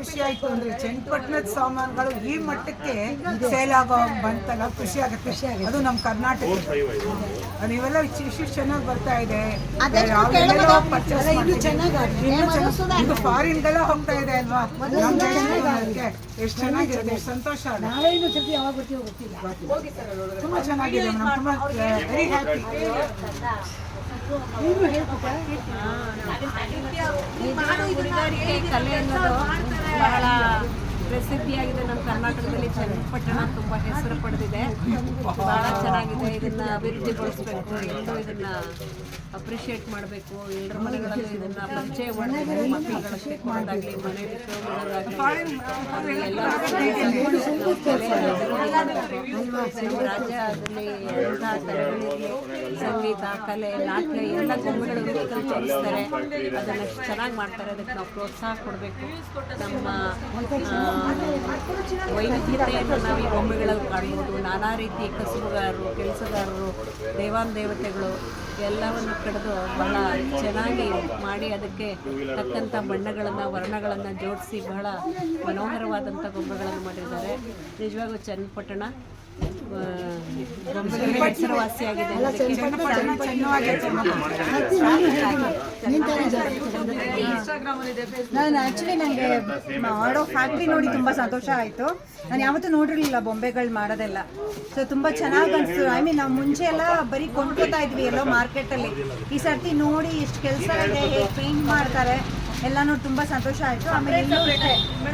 ಖುಷಿ ಆಯ್ತು ಅಂದ್ರೆ ಚನ್ನಪಟ್ಟಣದ ಸಾಮಾನುಗಳು ಈ ಮಟ್ಟಕ್ಕೆ ಸೇಲ್ ಆಗೋ ಬಂತಲ್ಲ, ಖುಷಿ ಆಗುತ್ತೆ. ಅದು ನಮ್ಮ ಕರ್ನಾಟಕ. ನೀವೆಲ್ಲ ಇಷ್ಟು ಚೆನ್ನಾಗಿ ಬರ್ತಾ ಇದೆ. ಇದು ಫಾರಿನ್ಗೆಲ್ಲ ಹೋಗ್ತಾ ಇದೆ ಅಲ್ವಾ? ಎಷ್ಟು ಚೆನ್ನಾಗಿದೆ, ಎಷ್ಟು ಸಂತೋಷ. ತುಂಬಾ ಚೆನ್ನಾಗಿದೆ, ತುಂಬಾ ವೆರಿ ಹ್ಯಾಪಿ. ಕಲೆ ಅನ್ನೋದು ಬಹಳ ಪ್ರಸಿದ್ಧಿಯಾಗಿದೆ ನಮ್ಮ ಕರ್ನಾಟಕದಲ್ಲಿ. ಚನ್ನಪಟ್ಟಣ ತುಂಬ ಹೆಸರು ಪಡೆದಿದೆ, ಬಹಳ ಚೆನ್ನಾಗಿದೆ. ಇದನ್ನ ಅಭಿವೃದ್ಧಿಗೊಳಿಸಬೇಕು, ಎಲ್ಲರೂ ಇದನ್ನ ಅಪ್ರಿಷಿಯೇಟ್ ಮಾಡಬೇಕು. ಎಲ್ಲರ ಮನೆಗಳಲ್ಲೂ ಇದನ್ನ ಪರಿಚಯ ಮಾಡಬೇಕು. ಮಕ್ಕಳುಗಳಷ್ಟೇ ಕೊಡೋದಾಗಲಿ, ಮನೆ ಎಲ್ಲ ನಮ್ಮ ರಾಜ್ಯದಲ್ಲಿ ಎಲ್ಲ ಕಲೆಗಳಿರಲಿ, ಸಂಗೀತ, ಕಲೆ, ನಾಟ್ಯ ಎಲ್ಲ ಗೊಂಬೆಗಳು ತೋರಿಸ್ತಾರೆ. ಅದನ್ನು ಚೆನ್ನಾಗಿ ಮಾಡ್ತಾರೆ. ಅದಕ್ಕೆ ನಾವು ಪ್ರೋತ್ಸಾಹ ಕೊಡಬೇಕು. ನಮ್ಮ ವೈವಿಧ್ಯತೆಯನ್ನು ನಾವು ಈ ಗೊಂಬೆಗಳಲ್ಲಿ ಕಾಣ್ಬೋದು. ನಾನಾ ರೀತಿ ಕಸುಬುಗಾರರು, ಕೆಲಸಗಾರರು, ದೇವಾನುದೇವತೆಗಳು ಎಲ್ಲವನ್ನು ಕಡಿದು ಬಹಳ ಚೆನ್ನಾಗಿ ಮಾಡಿ ಅದಕ್ಕೆ ತಕ್ಕಂಥ ಬಣ್ಣಗಳನ್ನು, ವರ್ಣಗಳನ್ನು ಜೋಡಿಸಿ ಬಹಳ ಮನೋಹರವಾದಂಥ ಗೊಂಬೆಗಳನ್ನು ಮಾಡಿದ್ದಾರೆ. ನಿಜವಾಗೂ ಚನ್ನಪಟ್ಟಣ ಗೊಂಬೆಗಳಿಗೆ ಹೆಸರುವಾಸಿಯಾಗಿದೆ. ನಾನು ಆ್ಯಕ್ಚುಲಿ ನನಗೆ ಮಾಡೋ ಫ್ಯಾಕ್ಟ್ರಿ ನೋಡಿ ತುಂಬ ಸಂತೋಷ ಆಯಿತು. ನಾನು ಯಾವತ್ತೂ ನೋಡಿರಲಿಲ್ಲ ಬೊಂಬೆಗಳು ಮಾಡೋದೆಲ್ಲ. ಸೊ ತುಂಬ ಚೆನ್ನಾಗಿ ಅನಿಸ್ತು. ಐ ಮೀನ್ ನಾವು ಮುಂಚೆ ಎಲ್ಲ ಬರೀ ಕೊಂಡ್ಕೋತಾ ಇದ್ವಿ ಎಲ್ಲೋ ಮಾರ್ಕೆಟಲ್ಲಿ. ಈ ಸರ್ತಿ ನೋಡಿ ಎಷ್ಟು ಕೆಲಸ ಇದೆ, ಹೇಗೆ ಪೇಂಟ್ ಮಾಡ್ತಾರೆ ಎಲ್ಲ ನೋಡಿ ತುಂಬ ಸಂತೋಷ ಆಯಿತು. ಆಮೇಲೆ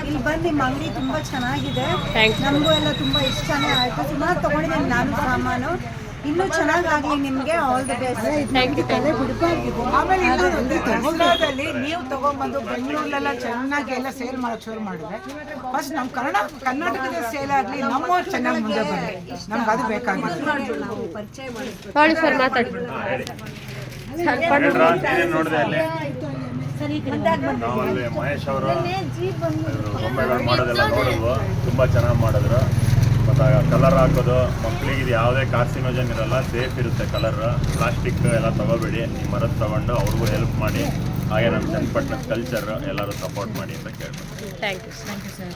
ಇಲ್ಲಿ ಬಂದು ನಿಮ್ಮ ಅಂಗಡಿ ತುಂಬ ಚೆನ್ನಾಗಿದೆ, ನಮಗೂ ಎಲ್ಲ ತುಂಬ ಇಷ್ಟನೇ ಆಯಿತು. ಸುಮಾರು ತೊಗೊಂಡಿದ್ದೀನಿ ನಾನು ಸಾಮಾನು. ಇನ್ನೂ ಚೆನ್ನಾಗಾಗಲಿ ನಿಮಗೆ. All the best. ಆಮೇಲೆ ಇನ್ನೊಂದು ನೀವು ತಗೊಂಡ್ಬಂದು ಬೆಂಗಳೂರಲ್ಲೆಲ್ಲ ಚೆನ್ನಾಗಿ ಎಲ್ಲ ಸೇಲ್ ಮಾಡೋಕೆ ಶುರು ಮಾಡಿದ್ರೆ ಫಸ್ಟ್ ನಮ್ಮ ಕರ್ನಾಟಕದ ಸೇಲ್ ಆಗಲಿ, ನಮ್ಮ ಚೆನ್ನಾಗಿ ಮುಂದೆ ಬರಲಿ. ನಮ್ಗೆ ಅದು ಬೇಕಾಗಿತ್ತು. ನಾವಲ್ಲಿ ಮಹೇಶ್ ಅವರು ಗೊಂಬೆಗಳು ಮಾಡೋದೆಲ್ಲ ನೋಡಿದ್ವು, ತುಂಬ ಚೆನ್ನಾಗಿ ಮಾಡಿದ್ರು. ಮತ್ತು ಕಲರ್ ಹಾಕೋದು ಮಕ್ಕಳಿಗೆ ಇದು ಯಾವುದೇ ಕಾರ್ಸಿನೋಜನ್ ಇರಲ್ಲ, ಸೇಫ್ ಇರುತ್ತೆ ಕಲರ್. ಪ್ಲಾಸ್ಟಿಕ್ ಎಲ್ಲ ತೊಗೋಬೇಡಿ, ನೀವು ಮರದ ತೊಗೊಂಡು ಅವ್ರಿಗೂ ಹೆಲ್ಪ್ ಮಾಡಿ. ಹಾಗೆ ನಮ್ಮ ಚನ್ನಪಟ್ಟಣದ ಕಲ್ಚರ್ ಎಲ್ಲರೂ ಸಪೋರ್ಟ್ ಮಾಡಿ ಅಂತ ಕೇಳ್ಬೋದು. Thank you sir.